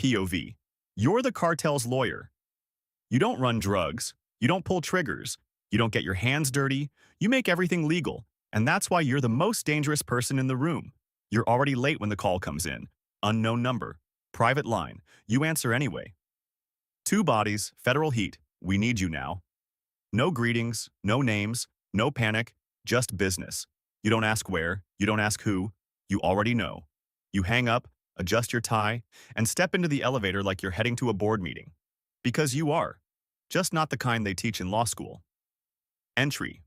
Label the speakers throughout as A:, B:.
A: POV. You're the cartel's lawyer. You don't run drugs. You don't pull triggers. You don't get your hands dirty. You make everything legal. And that's why you're the most dangerous person in the room. You're already late when the call comes in. Unknown number. Private line. You answer anyway. Two bodies, federal heat. We need you now. No greetings, no names, no panic, just business. You don't ask where, you don't ask who, you already know. You hang up, adjust your tie, and step into the elevator like you're heading to a board meeting. Because you are. Just not the kind they teach in law school. Entry.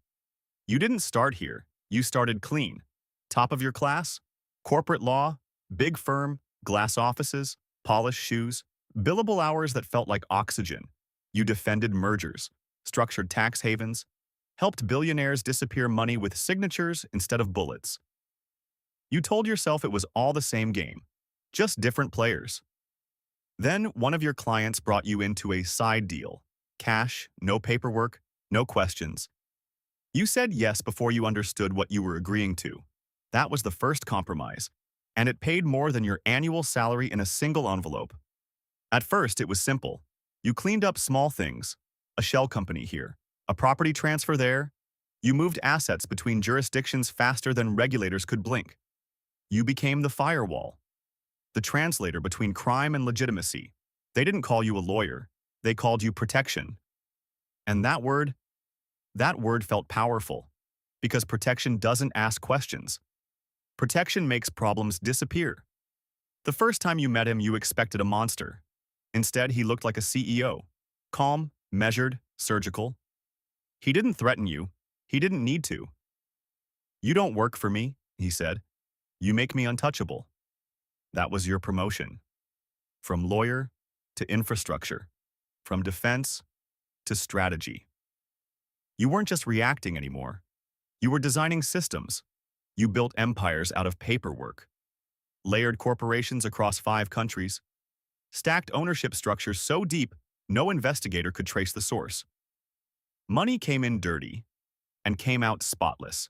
A: You didn't start here. You started clean. Top of your class? Corporate law? Big firm? Glass offices? Polished shoes? Billable hours that felt like oxygen. You defended mergers, structured tax havens, helped billionaires disappear money with signatures instead of bullets. You told yourself it was all the same game, just different players. Then one of your clients brought you into a side deal. Cash, no paperwork, no questions. You said yes before you understood what you were agreeing to. That was the first compromise, and it paid more than your annual salary in a single envelope. At first, it was simple. You cleaned up small things, a shell company here, a property transfer there. You moved assets between jurisdictions faster than regulators could blink. You became the firewall, the translator between crime and legitimacy. They didn't call you a lawyer. They called you protection. And that word felt powerful, because protection doesn't ask questions. Protection makes problems disappear. The first time you met him, you expected a monster. Instead, he looked like a CEO, calm, measured, surgical. He didn't threaten you. He didn't need to. You don't work for me, he said. You make me untouchable. That was your promotion. From lawyer to infrastructure, from defense to strategy. You weren't just reacting anymore. You were designing systems. You built empires out of paperwork, layered corporations across 5 countries, stacked ownership structures so deep no investigator could trace the source. Money came in dirty and came out spotless.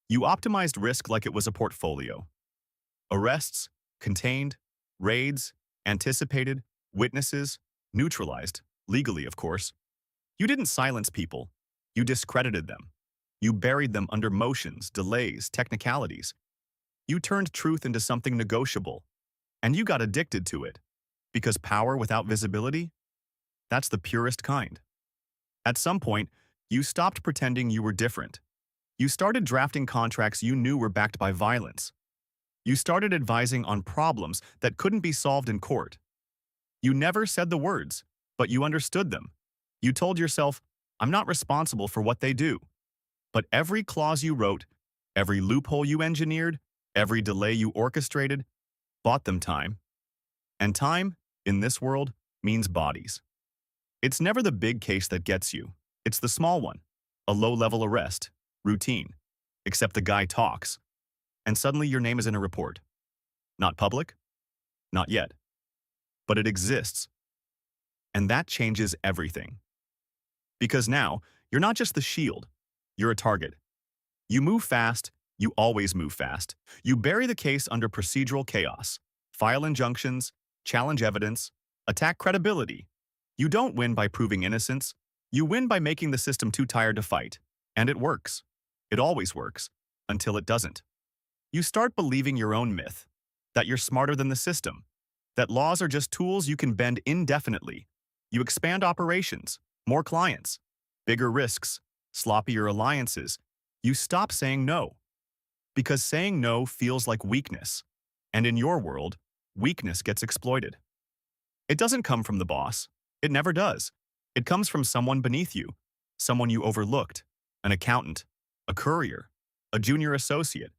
A: You optimized risk like it was a portfolio. Arrests, contained, raids, anticipated, witnesses, neutralized, legally of course. You didn't silence people. You discredited them. You buried them under motions, delays, technicalities. You turned truth into something negotiable, and you got addicted to it. Because power without visibility? That's the purest kind. At some point, you stopped pretending you were different. You started drafting contracts you knew were backed by violence. You started advising on problems that couldn't be solved in court. You never said the words, but you understood them. You told yourself, I'm not responsible for what they do. But every clause you wrote, every loophole you engineered, every delay you orchestrated, bought them time. And time, in this world, means bodies. It's never the big case that gets you. It's the small one. A low-level arrest. Routine. Except the guy talks. And suddenly your name is in a report. Not public? Not yet. But it exists. And that changes everything. Because now, you're not just the shield. You're a target. You move fast. You always move fast. You bury the case under procedural chaos. File injunctions. Challenge evidence. Attack credibility. You don't win by proving innocence. You win by making the system too tired to fight. And it works. It always works. Until it doesn't. You start believing your own myth. That you're smarter than the system. That laws are just tools you can bend indefinitely. You expand operations. More clients. Bigger risks. Sloppier alliances. You stop saying no. Because saying no feels like weakness. And in your world, weakness gets exploited. It doesn't come from the boss. It never does. It comes from someone beneath you. Someone you overlooked. An accountant. A courier. A junior associate.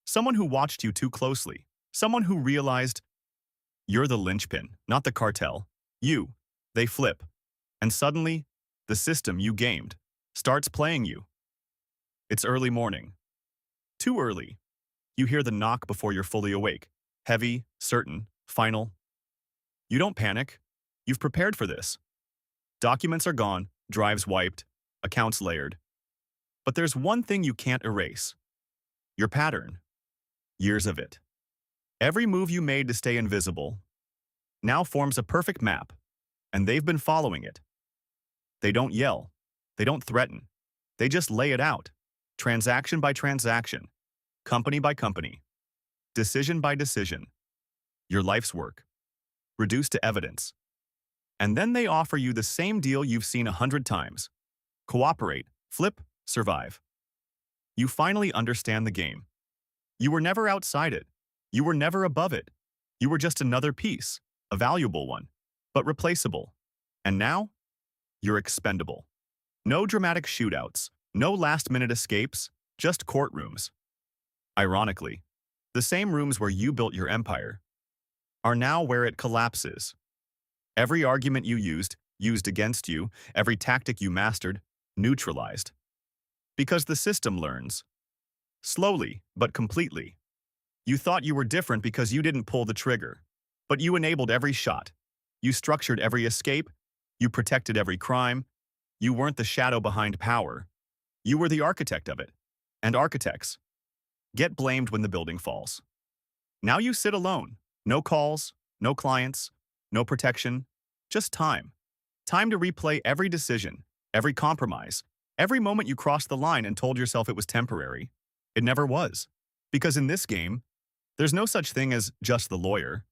A: Someone who watched you too closely. Someone who realized you're the linchpin, not the cartel. You. They flip. And suddenly, the system you gamed starts playing you. It's early morning. Too early. You hear the knock before you're fully awake. Heavy, certain, final. You don't panic. You've prepared for this. Documents are gone, drives wiped, accounts layered. But there's one thing you can't erase. Your pattern. Years of it. Every move you made to stay invisible. now forms a perfect map, and they've been following it. They don't yell. They don't threaten. They just lay it out, transaction by transaction, company by company, decision by decision, your life's work, reduced to evidence. And then they offer you the same deal you've seen 100 times. Cooperate, flip, survive. You finally understand the game. You were never outside it. You were never above it. You were just another piece, a valuable one, but replaceable. And now, you're expendable. No dramatic shootouts, no last-minute escapes, just courtrooms. Ironically, the same rooms where you built your empire are now where it collapses. Every argument you used against you, every tactic you mastered, neutralized. Because the system learns. Slowly, but completely. You thought you were different because you didn't pull the trigger. But you enabled every shot. You structured every escape. You protected every crime. You weren't the shadow behind power. You were the architect of it. And architects get blamed when the building falls. Now you sit alone. No calls, no clients, no protection, just time. Time to replay every decision, every compromise, every moment you crossed the line and told yourself it was temporary. It never was. Because in this game, there's no such thing as just the lawyer.